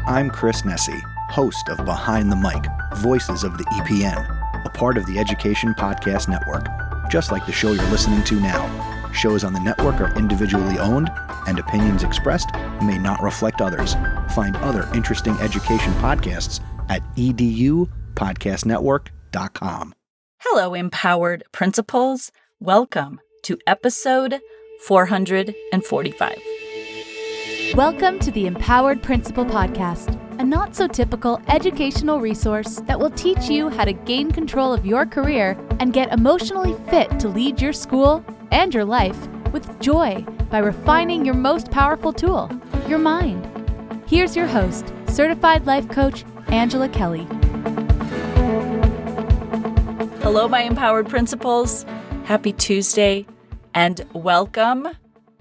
I'm Chris Nesi, host of Behind the Mic, Voices of the EPN, a part of the Education Podcast Network, just like the show you're listening to now. Shows on the network are individually owned, and opinions expressed may not reflect others. Find other interesting education podcasts at edupodcastnetwork.com. Hello, empowered principals. Welcome to episode 445. Welcome to the Empowered Principal Podcast, a not-so-typical educational resource that will teach you how to gain control of your career and get emotionally fit to lead your school and your life with joy by refining your most powerful tool, your mind. Here's your host, Certified Life Coach, Angela Kelly. Hello, my empowered principals. Happy Tuesday, and welcome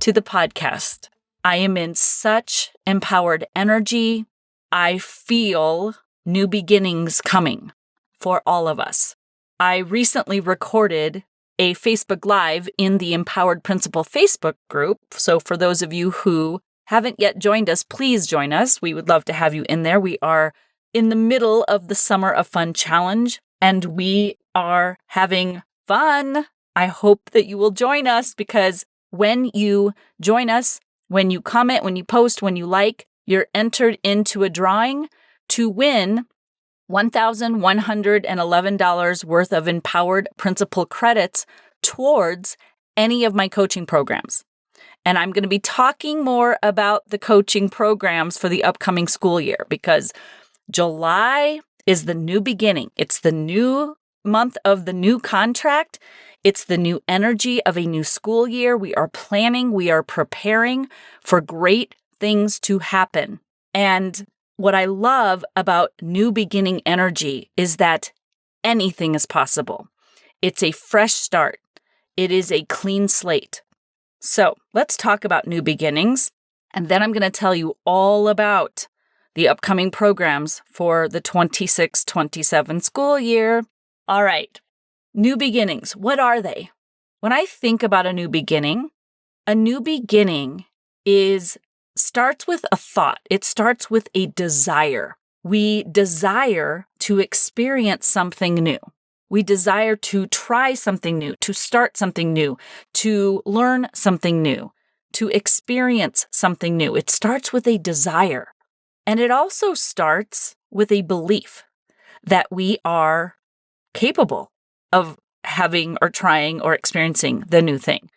to the podcast. I am in such empowered energy. I feel new beginnings coming for all of us. I recently recorded a Facebook Live in the Empowered Principal Facebook group. So for those of you who haven't yet joined us, please join us. We would love to have you in there. We are in the middle of the Summer of Fun Challenge, and we are having fun. I hope that you will join us, because when you join us, when you comment, when you post, when you like, you're entered into a drawing to win $1,111 worth of Empowered Principal credits towards any of my coaching programs. And I'm going to be talking more about the coaching programs for the upcoming school year, because July is the new beginning. It's the new month of the new contract. It's the new energy of a new school year. We are planning, we are preparing for great things to happen. And what I love about new beginning energy is that anything is possible. It's a fresh start. It is a clean slate. So let's talk about new beginnings. And then I'm going to tell you all about the upcoming programs for the 26-27 school year. All right. New beginnings, what are they? When I think about a new beginning starts with a thought. It starts with a desire. We desire to experience something new. We desire to try something new, to start something new, to learn something new, to experience something new. It starts with a desire. And it also starts with a belief that we are capable of having or trying or experiencing the new thing,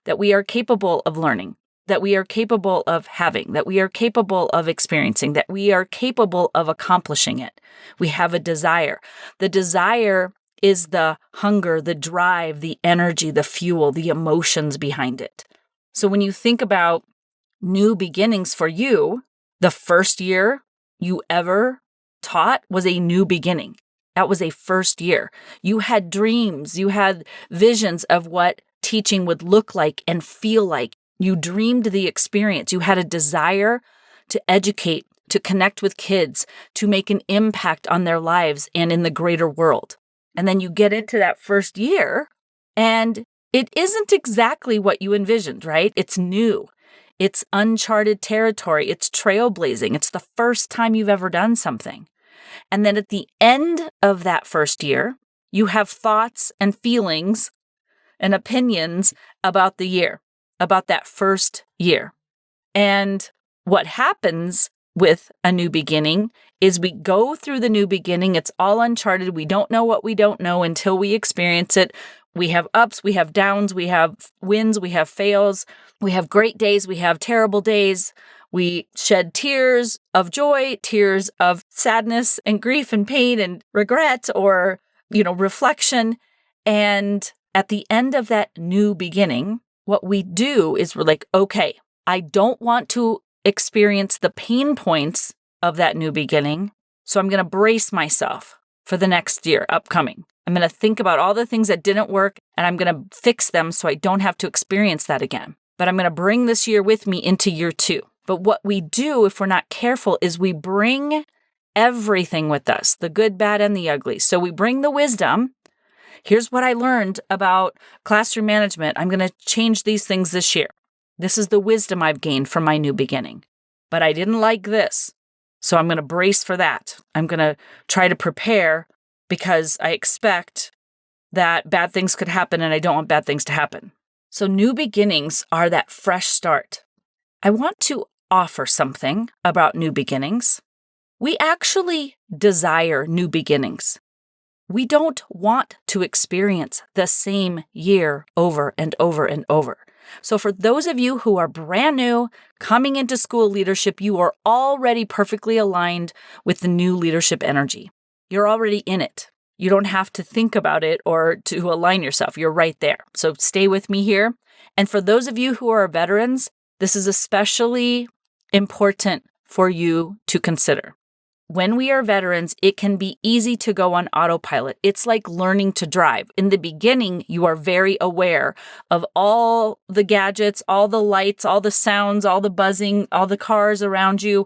that we are capable of learning, that we are capable of having, that we are capable of experiencing, that we are capable of accomplishing it. We have a desire. The desire is the hunger, the drive, the energy, the fuel, the emotions behind it. So when you think about new beginnings for you, the first year you ever taught was a new beginning. That was a first year. You had dreams. You had visions of what teaching would look like and feel like. You dreamed the experience. You had a desire to educate, to connect with kids, to make an impact on their lives and in the greater world. And then you get into that first year, and it isn't exactly what you envisioned, right? It's new. It's uncharted territory. It's trailblazing. It's the first time you've ever done something. And then at the end of that first year, you have thoughts and feelings and opinions about the year, about that first year. And what happens with a new beginning is we go through the new beginning. It's all uncharted. We don't know what we don't know until we experience it. We have ups, we have downs, we have wins, we have fails, we have great days, we have terrible days. We shed tears of joy, tears of sadness and grief and pain and regret, or, reflection. And at the end of that new beginning, what we do is we're like, okay, I don't want to experience the pain points of that new beginning. So I'm going to brace myself for the next year upcoming. I'm going to think about all the things that didn't work, and I'm going to fix them so I don't have to experience that again. But I'm going to bring this year with me into year 2. But what we do, if we're not careful, is we bring everything with us, the good, bad, and the ugly. So we bring the wisdom. Here's what I learned about classroom management. I'm going to change these things this year. This is the wisdom I've gained from my new beginning. But I didn't like this. So I'm going to brace for that. I'm going to try to prepare because I expect that bad things could happen and I don't want bad things to happen. So new beginnings are that fresh start. I want to offer something about new beginnings. We actually desire new beginnings. We don't want to experience the same year over and over and over. So for those of you who are brand new, coming into school leadership, you are already perfectly aligned with the new leadership energy. You're already in it. You don't have to think about it or to align yourself. You're right there. So stay with me here. And for those of you who are veterans, this is especially important for you to consider. When we are veterans, it can be easy to go on autopilot. It's like learning to drive. In the beginning, you are very aware of all the gadgets, all the lights, all the sounds, all the buzzing, all the cars around you.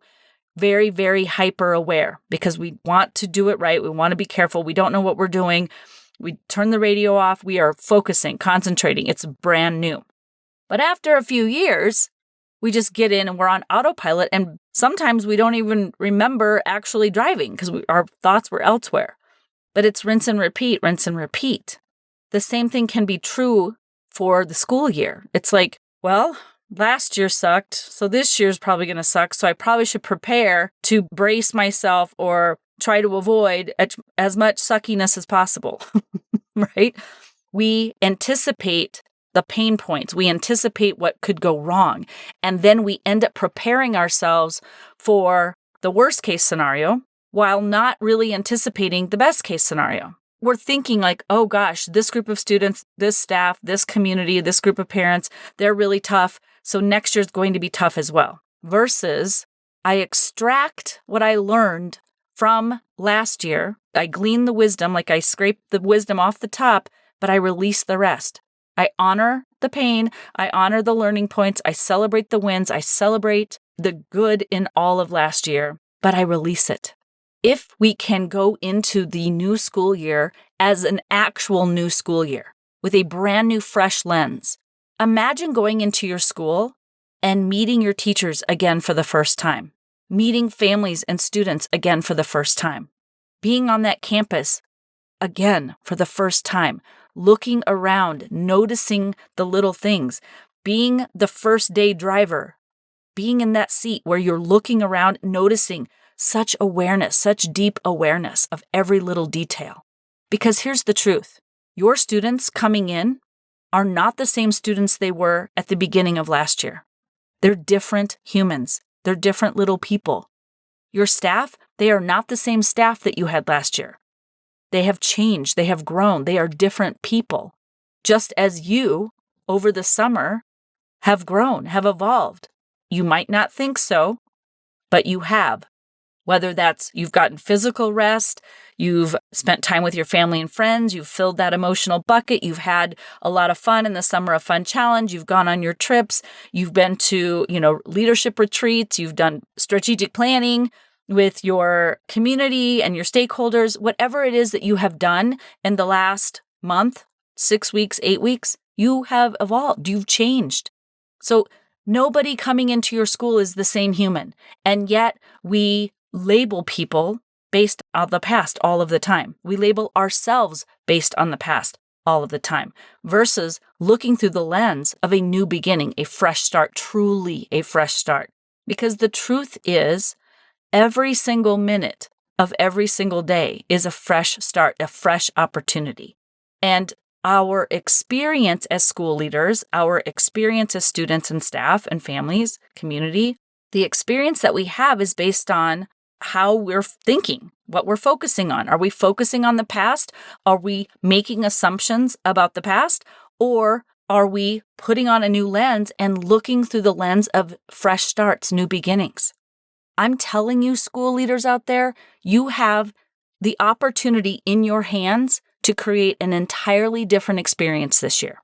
Very, very hyper aware because we want to do it right. We want to be careful. We don't know what we're doing. We turn the radio off. We are focusing, concentrating. It's brand new. But after a few years, we just get in and we're on autopilot. And sometimes we don't even remember actually driving because our thoughts were elsewhere. But it's rinse and repeat, rinse and repeat. The same thing can be true for the school year. It's like, well, last year sucked, so this year's probably going to suck. So I probably should prepare to brace myself or try to avoid as much suckiness as possible, right? We anticipate the pain points. We anticipate what could go wrong. And then we end up preparing ourselves for the worst case scenario while not really anticipating the best case scenario. We're thinking like, oh gosh, this group of students, this staff, this community, this group of parents, they're really tough. So next year's going to be tough as well. Versus I extract what I learned from last year. I glean the wisdom, like I scrape the wisdom off the top, but I release the rest. I honor the pain. I honor the learning points. I celebrate the wins. I celebrate the good in all of last year, but I release it. If we can go into the new school year as an actual new school year with a brand new, fresh lens, imagine going into your school and meeting your teachers again for the first time, meeting families and students again for the first time, being on that campus again for the first time, looking around, noticing the little things, being the first day driver, being in that seat where you're looking around, noticing such awareness, such deep awareness of every little detail. Because here's the truth. Your students coming in are not the same students they were at the beginning of last year. They're different humans. They're different little people. Your staff, they are not the same staff that you had last year. They have changed. They have grown. They are different people. Just as you, over the summer, have grown, have evolved. You might not think so, but you have. Whether that's you've gotten physical rest, you've spent time with your family and friends, you've filled that emotional bucket, you've had a lot of fun in the Summer of Fun Challenge, you've gone on your trips, you've been to, leadership retreats, you've done strategic planning with your community and your stakeholders, whatever it is that you have done in the last month, 6 weeks, 8 weeks, you have evolved, you've changed. So nobody coming into your school is the same human. And yet we label people based on the past all of the time. We label ourselves based on the past all of the time versus looking through the lens of a new beginning, a fresh start, truly a fresh start. Because the truth is, every single minute of every single day is a fresh start, a fresh opportunity. And our experience as school leaders, our experience as students and staff and families, community, the experience that we have is based on how we're thinking, what we're focusing on. Are we focusing on the past? Are we making assumptions about the past? Or are we putting on a new lens and looking through the lens of fresh starts, new beginnings? I'm telling you, school leaders out there, you have the opportunity in your hands to create an entirely different experience this year.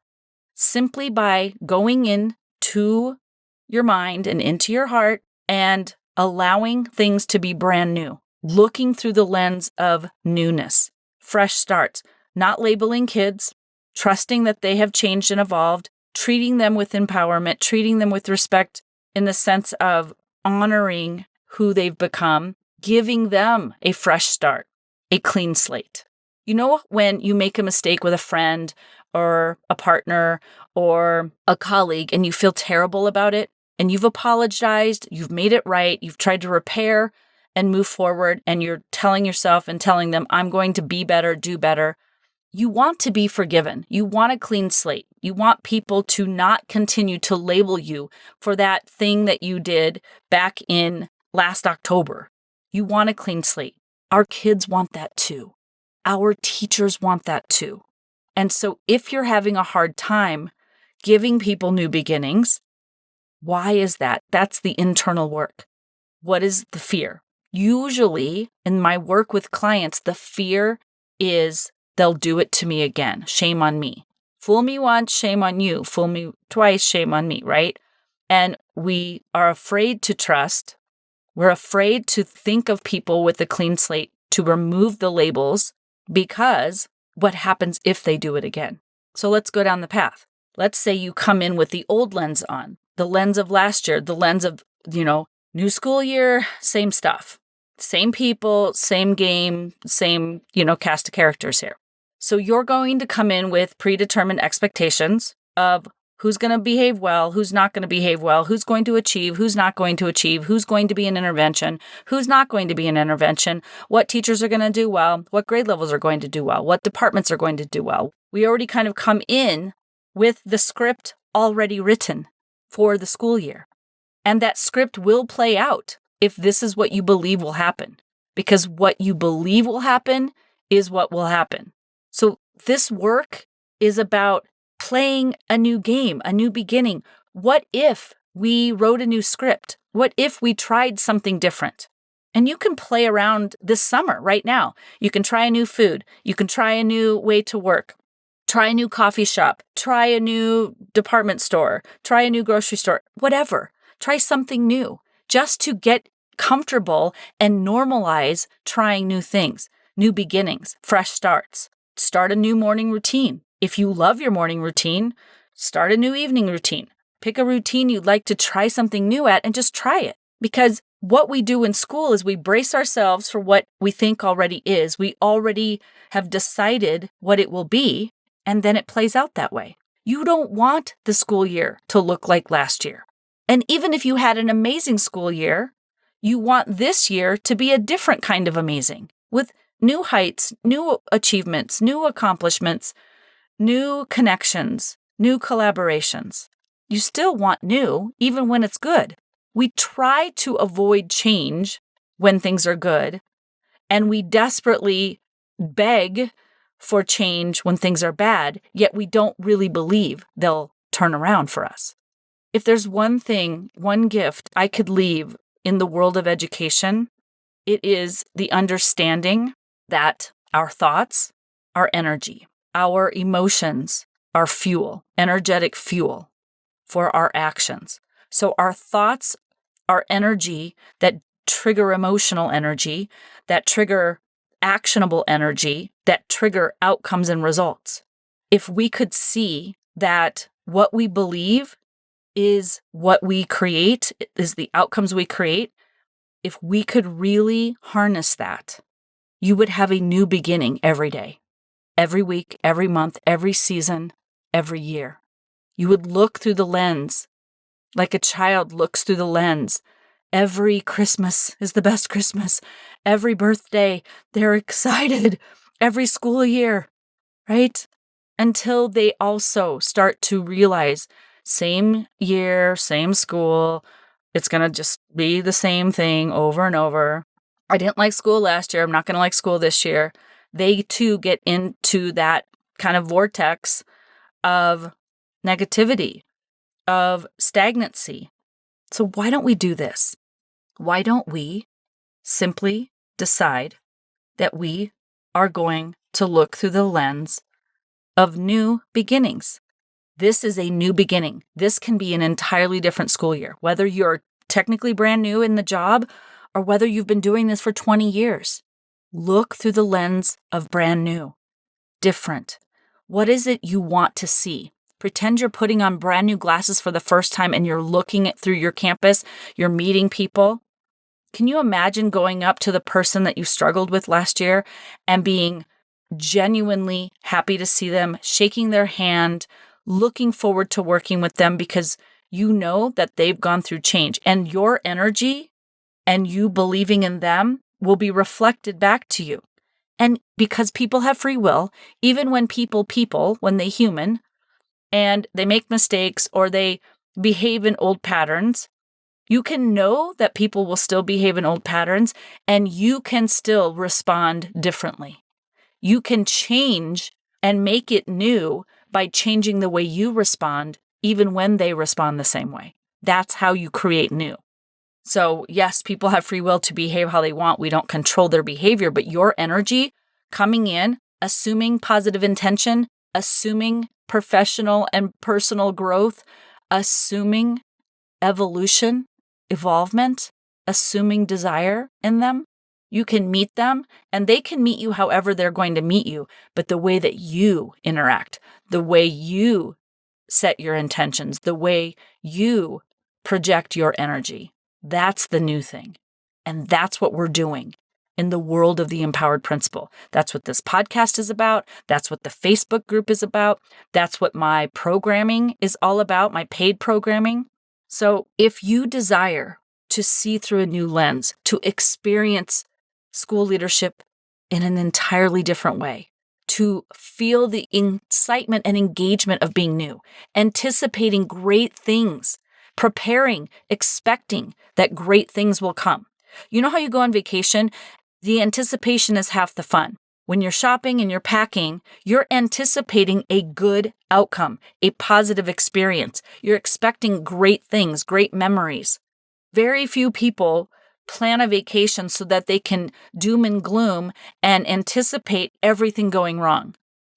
Simply by going into your mind and into your heart and allowing things to be brand new, looking through the lens of newness, fresh starts, not labeling kids, trusting that they have changed and evolved, treating them with empowerment, treating them with respect in the sense of honoring who they've become, giving them a fresh start, a clean slate. You know, when you make a mistake with a friend or a partner or a colleague and you feel terrible about it and you've apologized, you've made it right, you've tried to repair and move forward, and you're telling yourself and telling them, I'm going to be better, do better. You want to be forgiven. You want a clean slate. You want people to not continue to label you for that thing that you did back in last October. You want a clean slate. Our kids want that too. Our teachers want that too. And so if you're having a hard time giving people new beginnings, why is that? That's the internal work. What is the fear? Usually in my work with clients, the fear is they'll do it to me again. Shame on me. Fool me once, shame on you. Fool me twice, shame on me, right? And we are afraid to trust. We're afraid to think of people with a clean slate, to remove the labels, because what happens if they do it again? So let's go down the path. Let's say you come in with the old lens on, the lens of last year, the lens of, new school year, same stuff, same people, same game, same, cast of characters here. So you're going to come in with predetermined expectations of who's going to behave well, who's not going to behave well, who's going to achieve, who's not going to achieve, who's going to be an intervention, who's not going to be an intervention, what teachers are going to do well, what grade levels are going to do well, what departments are going to do well. We already kind of come in with the script already written for the school year. And that script will play out if this is what you believe will happen, because what you believe will happen is what will happen. So this work is about playing a new game, a new beginning. What if we wrote a new script? What if we tried something different? And you can play around this summer right now. You can try a new food. You can try a new way to work. Try a new coffee shop. Try a new department store. Try a new grocery store. Whatever. Try something new just to get comfortable and normalize trying new things, new beginnings, fresh starts. Start a new morning routine. If you love your morning routine, start a new evening routine. Pick a routine you'd like to try something new at and just try it. Because what we do in school is we brace ourselves for what we think already is. We already have decided what it will be, and then it plays out that way. You don't want the school year to look like last year. And even if you had an amazing school year, you want this year to be a different kind of amazing, with new heights, new achievements, new accomplishments, new connections, new collaborations. You still want new, even when it's good. We try to avoid change when things are good, and we desperately beg for change when things are bad, yet we don't really believe they'll turn around for us. If there's one thing, one gift I could leave in the world of education, it is the understanding that our thoughts are energy. Our emotions are fuel, energetic fuel for our actions. So our thoughts are energy that trigger emotional energy, that trigger actionable energy, that trigger outcomes and results. If we could see that what we believe is what we create, is the outcomes we create, if we could really harness that, you would have a new beginning every day, every week, every month, every season, every year. You would look through the lens like a child looks through the lens. Every Christmas is the best Christmas. Every birthday, they're excited. Every school year, right? Until they also start to realize same year, same school, it's going to just be the same thing over and over. I didn't like school last year. I'm not going to like school this year. They too get into that kind of vortex of negativity, of stagnancy. So why don't we do this? Why don't we simply decide that we are going to look through the lens of new beginnings? This is a new beginning. This can be an entirely different school year, whether you're technically brand new in the job or whether you've been doing this for 20 years. Look through the lens of brand new, different. What is it you want to see? Pretend you're putting on brand new glasses for the first time and you're looking through your campus, you're meeting people, Can you imagine going up to the person that you struggled with last year and being genuinely happy to see them, shaking their hand, looking forward to working with them because you know that they've gone through change, and your energy and you believing in them will be reflected back to you. And because people have free will, even when when they human, and they make mistakes or they behave in old patterns, you can know that people will still behave in old patterns and you can still respond differently. You can change and make it new by changing the way you respond, even when they respond the same way. That's how you create new. So yes, people have free will to behave how they want. We don't control their behavior, but your energy coming in, assuming positive intention, assuming professional and personal growth, assuming evolution, evolvement, assuming desire in them, you can meet them and they can meet you however they're going to meet you. But the way that you interact, the way you set your intentions, the way you project your energy, that's the new thing. And that's what we're doing in the world of the Empowered Principal. That's what this podcast is about. That's what the Facebook group is about. That's what my programming is all about, my paid programming. So if you desire to see through a new lens, to experience school leadership in an entirely different way, to feel the excitement and engagement of being new, anticipating great things, preparing, expecting that great things will come. You know how you go on vacation? The anticipation is half the fun. When you're shopping and you're packing, you're anticipating a good outcome, a positive experience. You're expecting great things, great memories. Very few people plan a vacation so that they can doom and gloom and anticipate everything going wrong.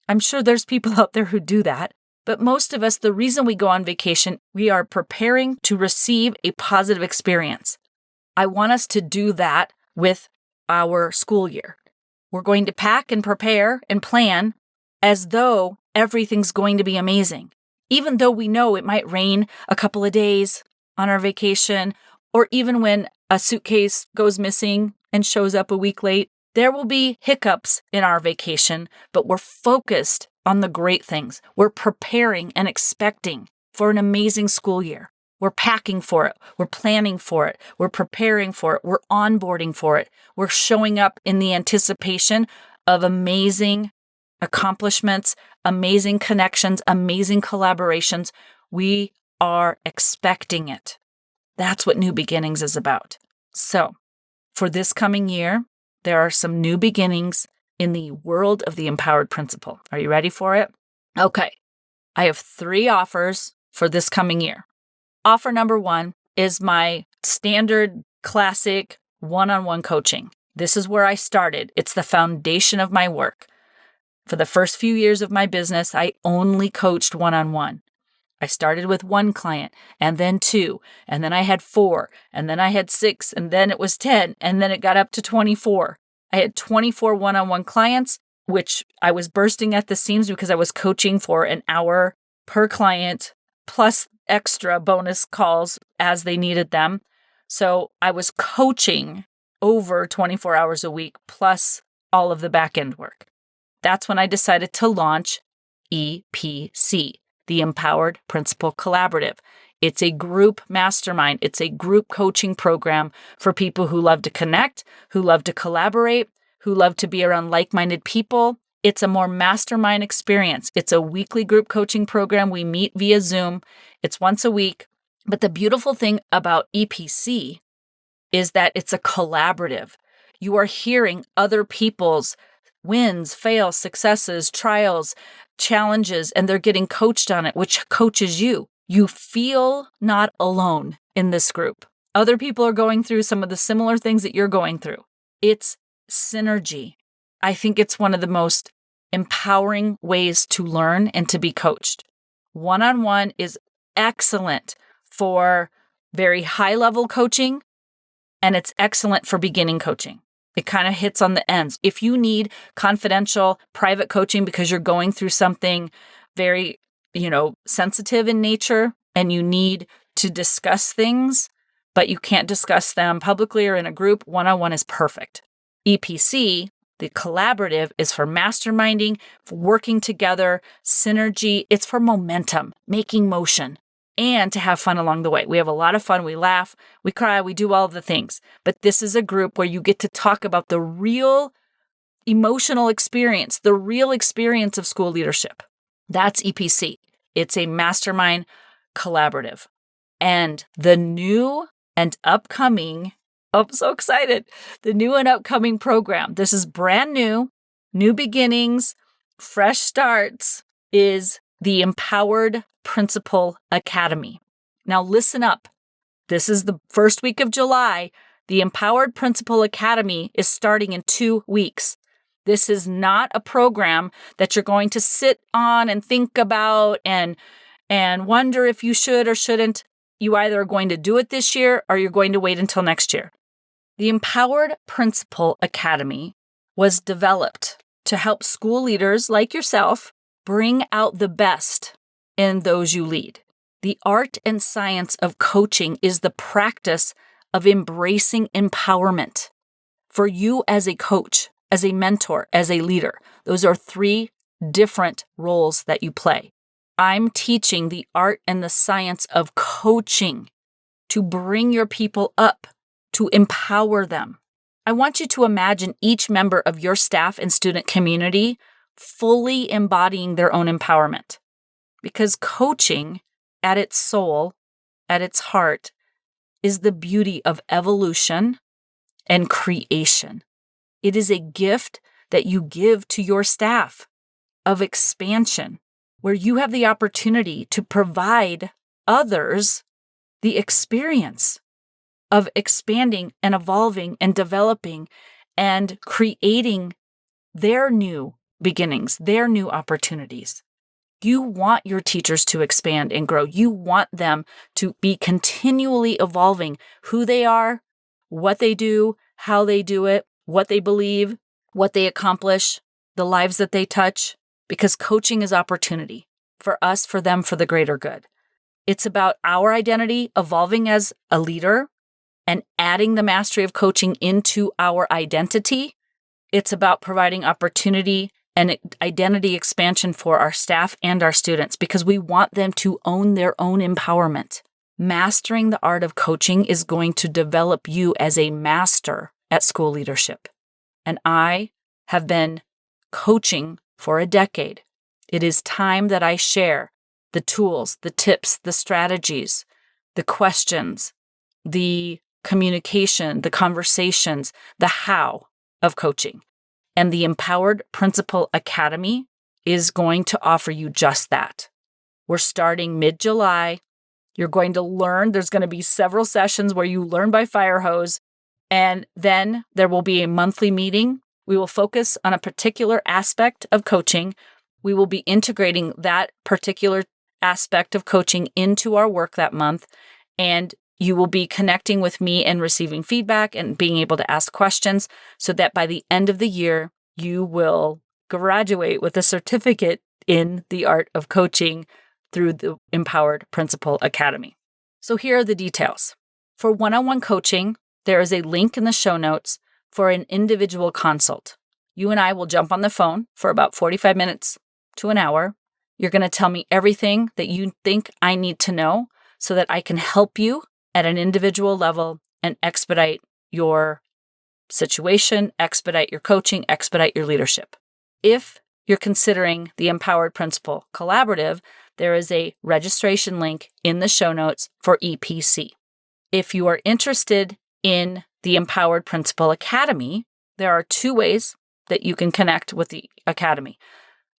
I'm sure there's people out there who do that, but most of us, the reason we go on vacation, we are preparing to receive a positive experience. I want us to do that with our school year. We're going to pack and prepare and plan as though everything's going to be amazing, even though we know it might rain a couple of days on our vacation, or even when a suitcase goes missing and shows up a week late. There will be hiccups in our vacation, but we're focused on the great things. We're preparing and expecting for an amazing school year. We're packing for it. We're planning for it. We're preparing for it. We're onboarding for it. We're showing up in the anticipation of amazing accomplishments, amazing connections, amazing collaborations. We are expecting it. That's what New Beginnings is about. So, for this coming year, there are some new beginnings in the world of the Empowered Principal. Are you ready for it? Okay. I have 3 offers for this coming year. Offer number 1 is my standard classic one-on-one coaching. This is where I started. It's the foundation of my work. For the first few years of my business, I only coached one-on-one. I started with 1 client, and then 2, and then I had 4, and then I had 6, and then it was 10, and then it got up to 24. I had 24 one-on-one clients, which I was bursting at the seams because I was coaching for an hour per client, plus extra bonus calls as they needed them. So I was coaching over 24 hours a week, plus all of the back end work. That's when I decided to launch EPC, the Empowered Principal Collaborative. It's a group mastermind. It's a group coaching program for people who love to connect, who love to collaborate, who love to be around like-minded people. It's a more mastermind experience. It's a weekly group coaching program. We meet via Zoom. It's once a week. But the beautiful thing about EPC is that it's a collaborative. You are hearing other people's wins, fails, successes, trials, challenges, and they're getting coached on it, which coaches you. You feel not alone in this group. Other people are going through some of the similar things that you're going through. It's synergy. I think it's one of the most empowering ways to learn and to be coached. One-on-one is excellent for very high-level coaching, and it's excellent for beginning coaching. It kind of hits on the ends. If you need confidential, private coaching because you're going through something very, sensitive in nature and you need to discuss things but you can't discuss them publicly or in a group. One-on-one is perfect. EPC, the collaborative, is for masterminding, for working together, synergy. It's for momentum, making motion, and to have fun along the way. We have a lot of fun. We laugh, we cry, we do all of the things. But this is a group where you get to talk about the real emotional experience, the real experience of school leadership. That's EPC. It's a mastermind collaborative. And the new and upcoming, I'm so excited, the new and upcoming program, this is brand new beginnings, fresh starts, is the Empowered Principal Academy. Now listen up. This is the first week of July. The Empowered Principal Academy is starting in 2 weeks. This is not a program that you're going to sit on and think about and wonder if you should or shouldn't. You either are going to do it this year or you're going to wait until next year. The Empowered Principal Academy was developed to help school leaders like yourself bring out the best in those you lead. The art and science of coaching is the practice of embracing empowerment for you as a coach, as a mentor, as a leader. Those are 3 different roles that you play. I'm teaching the art and the science of coaching to bring your people up, to empower them. I want you to imagine each member of your staff and student community fully embodying their own empowerment. Because coaching, at its soul, at its heart, is the beauty of evolution and creation. It is a gift that you give to your staff of expansion, where you have the opportunity to provide others the experience of expanding and evolving and developing and creating their new beginnings, their new opportunities. You want your teachers to expand and grow. You want them to be continually evolving who they are, what they do, how they do it, what they believe, what they accomplish, the lives that they touch, because coaching is opportunity for us, for them, for the greater good. It's about our identity evolving as a leader and adding the mastery of coaching into our identity. It's about providing opportunity and identity expansion for our staff and our students because we want them to own their own empowerment. Mastering the art of coaching is going to develop you as a master at school leadership. And I have been coaching for a decade. It is time that I share the tools, the tips, the strategies, the questions, the communication, the conversations, the how of coaching. And the Empowered Principal Academy is going to offer you just that. We're starting mid-July. You're going to learn. There's going to be several sessions where you learn by fire hose. And then there will be a monthly meeting. We will focus on a particular aspect of coaching. We will be integrating that particular aspect of coaching into our work that month. And you will be connecting with me and receiving feedback and being able to ask questions so that by the end of the year, you will graduate with a certificate in the art of coaching through the Empowered Principal Academy. So here are the details. For one-on-one coaching, there is a link in the show notes for an individual consult. You and I will jump on the phone for about 45 minutes to an hour. You're going to tell me everything that you think I need to know so that I can help you at an individual level and expedite your situation, expedite your coaching, expedite your leadership. If you're considering the Empowered Principal Collaborative, there is a registration link in the show notes for EPC. If you are interested in the Empowered Principal Academy, there are 2 ways that you can connect with the Academy.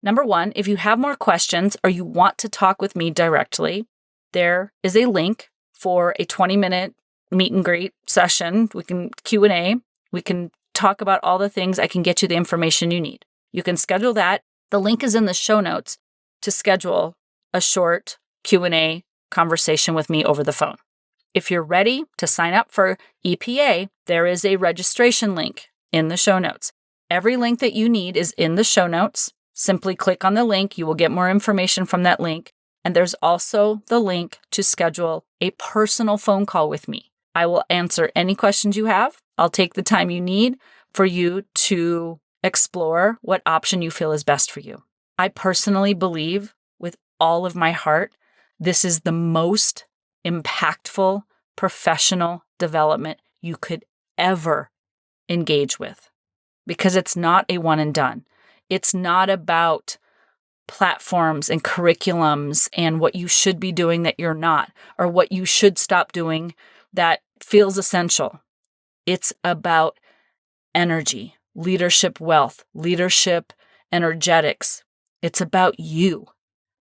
Number 1, if you have more questions or you want to talk with me directly, there is a link for a 20-minute meet and greet session. We can Q&A. We can talk about all the things. I can get you the information you need. You can schedule that. The link is in the show notes to schedule a short Q&A conversation with me over the phone. If you're ready to sign up for EPA, there is a registration link in the show notes. Every link that you need is in the show notes. Simply click on the link. You will get more information from that link. And there's also the link to schedule a personal phone call with me. I will answer any questions you have. I'll take the time you need for you to explore what option you feel is best for you. I personally believe with all of my heart, this is the most impactful professional development you could ever engage with, because it's not a one and done. It's not about platforms and curriculums and what you should be doing that you're not, or what you should stop doing that feels essential. It's about energy, leadership wealth, leadership energetics. It's about you,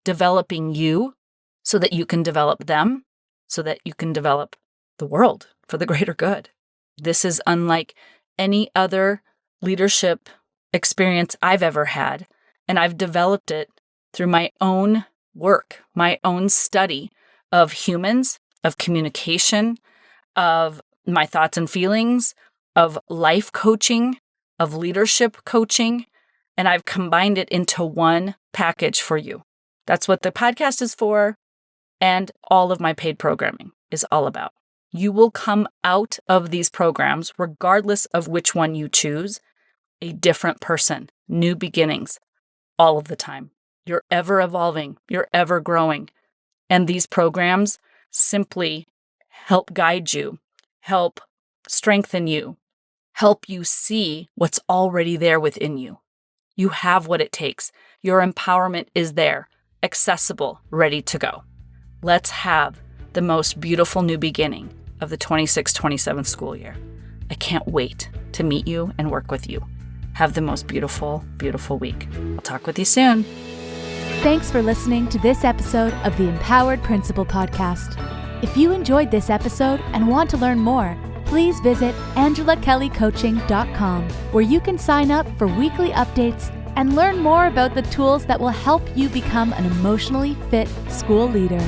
developing you so that you can develop them, so that you can develop the world for the greater good. This is unlike any other leadership experience I've ever had, and I've developed it through my own work, my own study of humans, of communication, of my thoughts and feelings, of life coaching, of leadership coaching, and I've combined it into one package for you. That's what the podcast is for, and all of my paid programming is all about. You will come out of these programs, regardless of which one you choose, a different person, new beginnings, all of the time. You're ever evolving, you're ever growing. And these programs simply help guide you, help strengthen you, help you see what's already there within you. You have what it takes. Your empowerment is there, accessible, ready to go. Let's have the most beautiful new beginning of the 26-27 school year. I can't wait to meet you and work with you. Have the most beautiful, beautiful week. I'll talk with you soon. Thanks for listening to this episode of the Empowered Principal Podcast. If you enjoyed this episode and want to learn more, please visit angelakellycoaching.com, where you can sign up for weekly updates and learn more about the tools that will help you become an emotionally fit school leader.